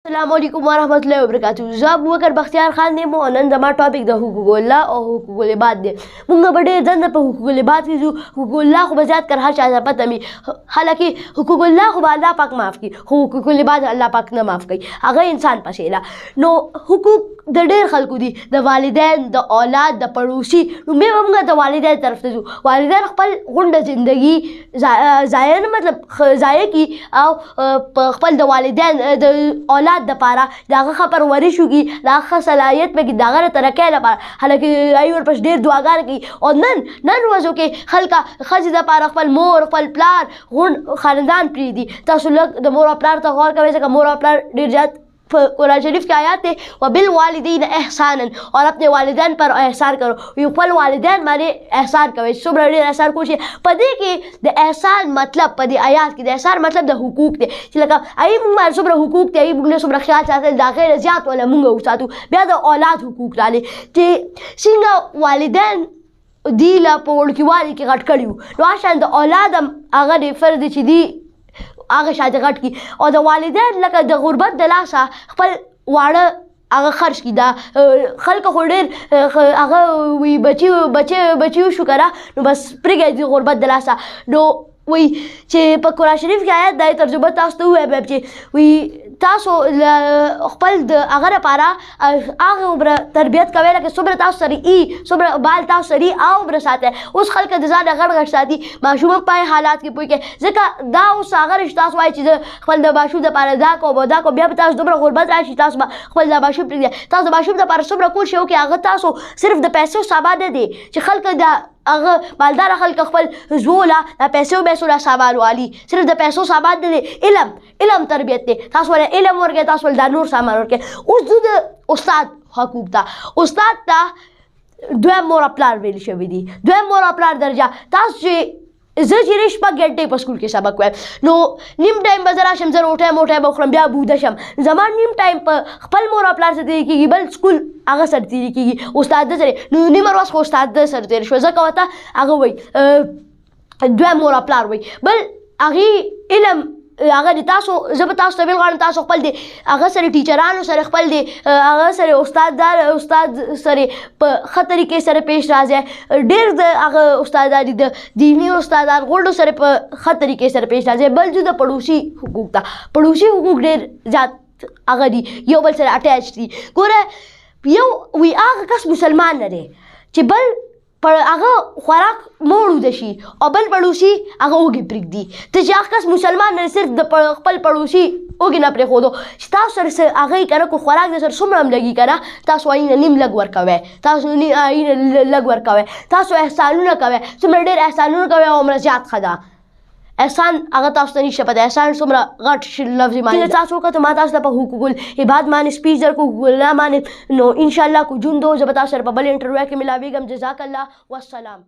अस्सलामुअलैकुम वरहमतुल्लाहि वबरकातुहू। زه ابوبکر بختیار خان یم او نن زما ټاپک د حقوق الله او حقوق العباد دی. مونږ به ډېر ځنډ په حقوق العباد کې ځو. حقوق الله خو به زیات کر هر چا ته پته وي، حالانکه حقوق الله خو به الله پاک معاف کړي، خو حقوق العباد الله پاک نه معاف کوي، هغه انسان پسې ده. نو حقوق د ډېر خلکو دي، د والدین، د اولاد، د پړوسي. نو مې به موږ د والدین طرف ته ځو. والدین خپل غونډه زندګي ضایع نه مطلب ضایع کړي او په خپل د والدین د اولاد دپاره د هغه ښه پرورش وکړي، د هغه ښه صلاحیت پکې د هغه د ترقۍ لپاره، حالانکه هغوی ورپسې ډېر دعاګانې کوي. او نن ورځو کې خلکه ښځې دپاره خپل مور، خپل پلار، غونډ خاندان پرېږدي. تاسو لږ د مور او پلار ته غور کوئ، ځکه مور او پلار ډېر زیات قرآن شریف کے آیات ہے وبالوالدین احسانا، اور اپنے والدین پر احسان کرو. یو خپل والدین باندې احسان کوئ، څومره ډېر احسان کوشئ. په دې کې د احسان مطلب په دې آیات کې د احسان مطلب د حقوق دی، چې لکه هغوی موږ باندې څومره حقوق دی، هغوی موږ نه څومره خیال ساتل، د هغې نه زیات والا موږ وساتو. بیا د اولاد حقوق راغلي چې څنګه والدین دي له په وړوکیوالي کې غټ کړي وو، نو هغه شان د اولاد هم هغه ډېر فرض دی چې دي هغه شاته غټ کړي. او د والدین لکه د غربت د لاسه خپل واړه هغه خرج کړي. دا خلکو خو ډېر هغه وي بچي وشو که نه، نو بس پرېږدی د غربت د لاسه. نو وایي چې په قرآن شریف کې آیت دا ترجمه تاسو ته ووایم چې وایي تاسو خپل د هغه لپاره هغه عمره تربیت کوئ لکه څومره تاسو سره وي، څومره بال تاسو سره وي هغه عمره ساتئ. اوس خلک د ځانه غټ غټ ساتي، ماشوم هم په حالات کې پوهېږي، ځکه دا اوس هغه رشته تاسو وایئ چې زه خپل د ماشوم دپاره دا کوم دا کوم، بیا به تاسو دومره غربت راشي تاسو به خپل د ماشوم پرېږدئ. تاسو د ماشوم دپاره څومره کوشش وکړئ، هغه تاسو صرف د پیسو سامان نه دی چې خلک د هغه مالداره خلک خپل زوله د پیسو له سامان والي، صرف د پیسو سامان نه دی، علم تربیت دی. تاسو ولې علم ورکړئ، تاسو ولې دا نور سامان ورکړئ. اوس ځو د استاد حقوق ته. استاد ته دویم مور او پلار ویل شوي دي، دویم مور او پلار درجه. تاسو چې زه چې شپږ ګنټې په سکول کې سبق وایم، نو نیم ټایم به زه راشم، زه روټۍ موټۍ به وخورم، بیا بوده شم. زما نیم ټایم په خپل مور او پلار سره تېرې کېږي، بل سکول هغه سره تېرې کېږي، استاد ده سره. نو نیمه ورځ خو استاد ده سره تېره شوه، ځکه ورته هغه وایي دویم مور او پلار وایي. بل هغې علم هغه د تاسو، زه به تاسو ته ویل غواړم تاسو خپل د هغه سره ټیچرانو سره خپل د هغه سره استاد سره په ښه طریقې سره پیش راځئ. ډېر د هغه استادان دي، د دیني استادان غونډو سره په ښه طریقې سره پیش راځئ. بل ځو د پړوسي حقوق ته. پړوسي حقوق ډېر زیات هغه دي، یو بل سره اټیچ دي. ګوره یو وي هغه کس مسلمان نه دی چې بل هغه خوراک موړ وده شي او بل پړوسي هغه وږی پرېږدي. ته چې هغه کس مسلمان نه دی، صرف د خپل پړوسي وږی نه پرېښودو چې تاسو سره هغه یې که نه کو خوراک د سره څومره هم لګي که نه، تاسو هغې نه نیم لږ ورکوئ، تاسو هغې نه لږ ورکوئ. تاسو احسانونه کوئ، څومره ډېر احسانونه کوئ هغومره زیات ښه ده. احسان هغه تاسو ته نشته پته، احسان څومره غټ لفظ معنی ده. تاسو وکړه ما تاسو ته په حقوق العباد باندې سپیچ درکړو، حقوق الله باندې. نو انشاءالله کو جون دو زه به تاسو سره په بل انټرویو کې ملاویږم. جزاک الله والسلام.